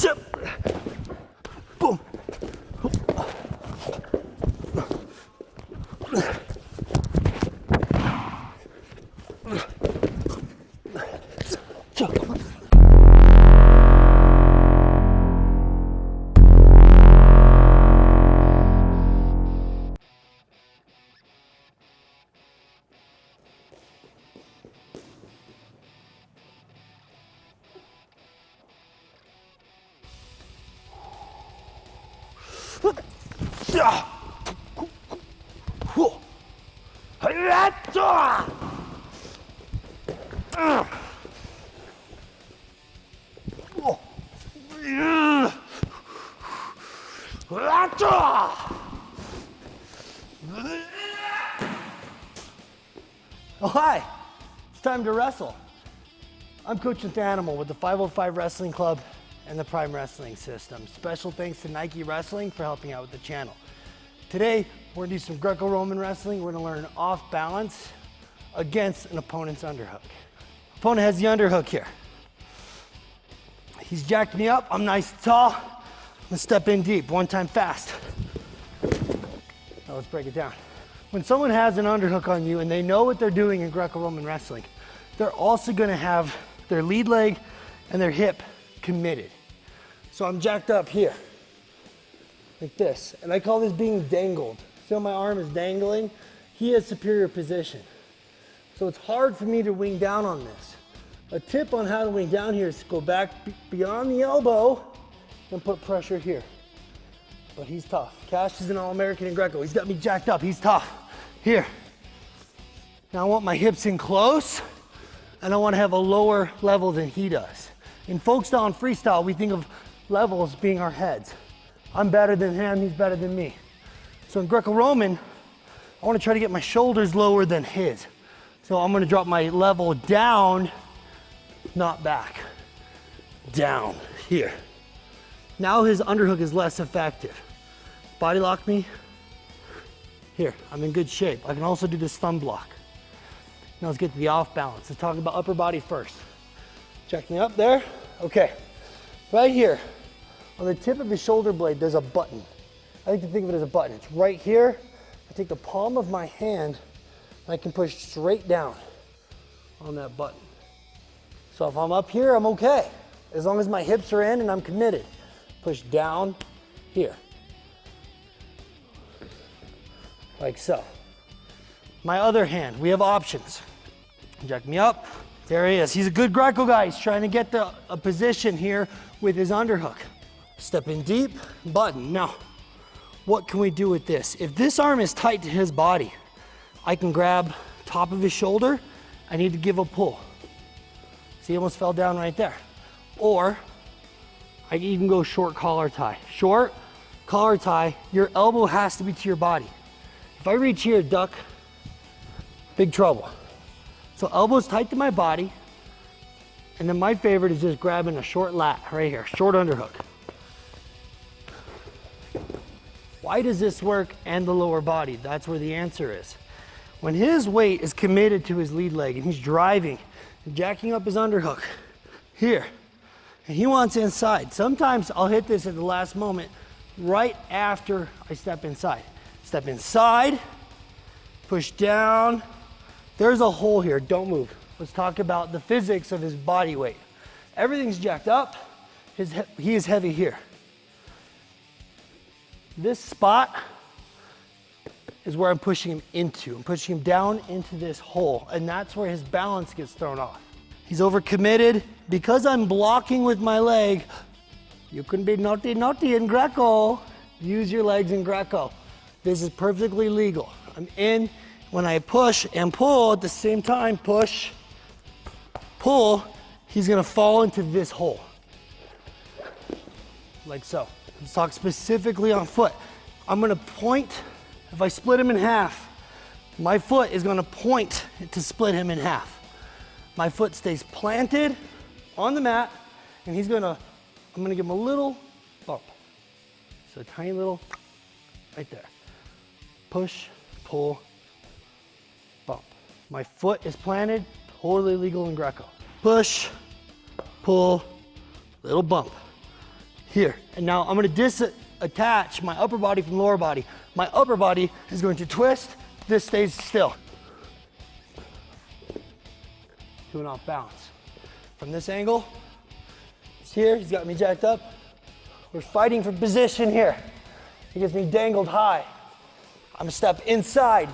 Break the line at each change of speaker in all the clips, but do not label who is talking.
Boom. Oh, hi, it's time to wrestle. I'm Coach Nathanimal with the 505 Wrestling Club and the Prime Wrestling System. Special thanks to Nike Wrestling for helping out with the channel. Today, we're gonna do some Greco-Roman wrestling. We're gonna learn off balance against an opponent's underhook. Opponent has the underhook here. He's jacked me up, I'm nice and tall. I'm gonna step in deep, one time fast. Now let's break it down. When someone has an underhook on you and they know what they're doing in Greco-Roman wrestling, they're also gonna have their lead leg and their hip committed. So I'm jacked up here, like this. And I call this being dangled. See how my arm is dangling? He has superior position. So it's hard for me to wing down on this. A tip on how to wing down here is to go back beyond the elbow and put pressure here. But he's tough. Cash is an All-American in Greco. He's got me jacked up, he's tough. Here. Now I want my hips in close, and I want to have a lower level than he does. In folk style and freestyle, we think of levels being our heads. I'm better than him, he's better than me. So in Greco-Roman, I want to try to get my shoulders lower than his. So I'm going to drop my level down, not back. Down, here. Now his underhook is less effective. Body lock me. Here, I'm in good shape. I can also do this thumb block. Now let's get to the off balance. Let's talk about upper body first. Check me up there. Okay, right here, on the tip of his shoulder blade, there's a button. I like to think of it as a button. It's right here. I take the palm of my hand, and I can push straight down on that button. So if I'm up here, I'm okay. As long as my hips are in and I'm committed. Push down here. Like so. My other hand, we have options. Jack me up. There he is. He's a good Greco guy. He's trying to get a position here with his underhook. Step in deep, button. Now, what can we do with this? If this arm is tight to his body, I can grab top of his shoulder. I need to give a pull. See, he almost fell down right there. Or I can even go short collar tie. Short collar tie, your elbow has to be to your body. If I reach here, duck, big trouble. So elbows tight to my body, and then my favorite is just grabbing a short lat right here, short underhook. Why does this work and the lower body? That's where the answer is. When his weight is committed to his lead leg and he's driving and jacking up his underhook here, and he wants inside. Sometimes I'll hit this at the last moment right after I step inside. Step inside, push down. There's a hole here, don't move. Let's talk about the physics of his body weight. Everything's jacked up, he is heavy here. This spot is where I'm pushing him into. I'm pushing him down into this hole, and that's where his balance gets thrown off. He's overcommitted. Because I'm blocking with my leg, you can be naughty in Greco. Use your legs in Greco. This is perfectly legal. I'm in. When I push and pull at the same time, push, pull, he's gonna fall into this hole. Like so. Let's talk specifically on foot. I'm gonna point, if I split him in half, my foot is gonna point to split him in half. My foot stays planted on the mat, and I'm gonna give him a little bump. So a tiny little, right there. Push, pull, bump. My foot is planted, totally legal in Greco. Push, pull, little bump. here. And now I'm gonna disattach my upper body from lower body. My upper body is going to twist, this stays still. Doing off balance. From this angle, he's here, he's got me jacked up. We're fighting for position here. He gets me dangled high. I'm gonna step inside,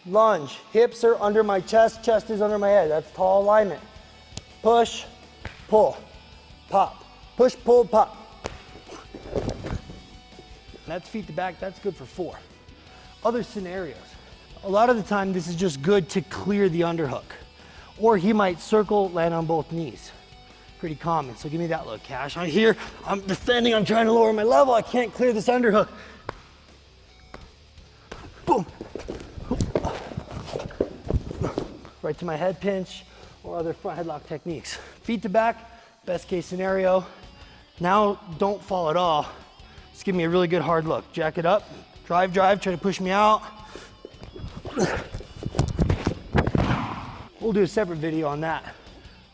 lunge. Hips are under my chest, chest is under my head. That's tall alignment. Push, pull, pop. Push, pull, pop. That's feet to back, that's good for 4. Other scenarios. A lot of the time, this is just good to clear the underhook. Or he might circle, land on both knees. Pretty common, so give me that look, Cash. I'm here, I'm defending, I'm trying to lower my level, I can't clear this underhook. Boom. Right to my head pinch or other front headlock techniques. Feet to back, best case scenario. Now don't fall at all. Just give me a really good hard look. Jack it up, drive, try to push me out. We'll do a separate video on that.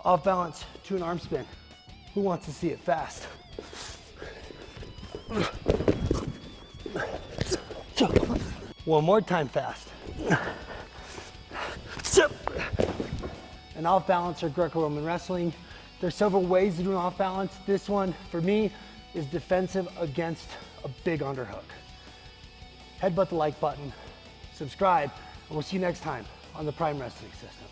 Off balance to an arm spin. Who wants to see it fast? One more time fast. An off balance or Greco-Roman wrestling. There's several ways to do an off balance. This one, for me, is defensive against a big underhook. Headbutt the like button, subscribe, and we'll see you next time on the Prime Wrestling System.